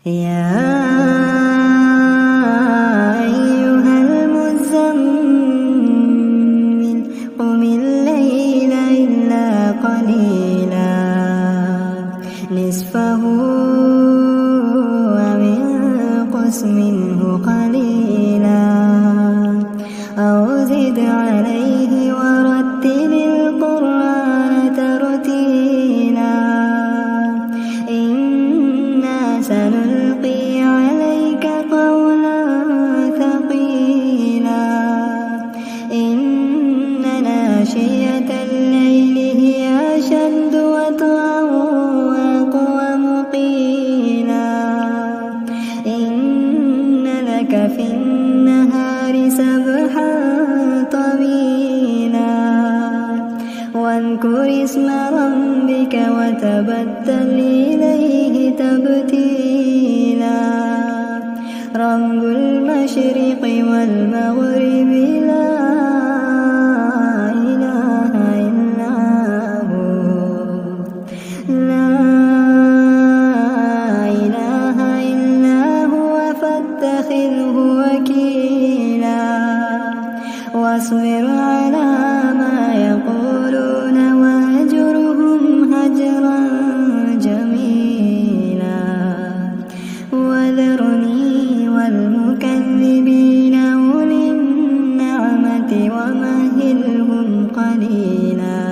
يا أيها المزمل قم الليل إلا قليلا نصفه أو انقص منه قليلا أو زد عليه ورتل القرآن ترتيلا إنا سنلقي عليك قولا ثقيلا إن ناشئة الليل هي أشد وطئا وأقوم قيلا إن لك في النهار سبحا طويلا واذكر اسم ربك وتبتل إليه تبتيلا رب المشرق والمغرب لا إله إلا هو لا إله إلا هو فاتخذه وكيلا واصبر على ما يقولون واهجرهم هجرا جميلا وذرني والمكذبين أولي النعمة ومهلهم قليلا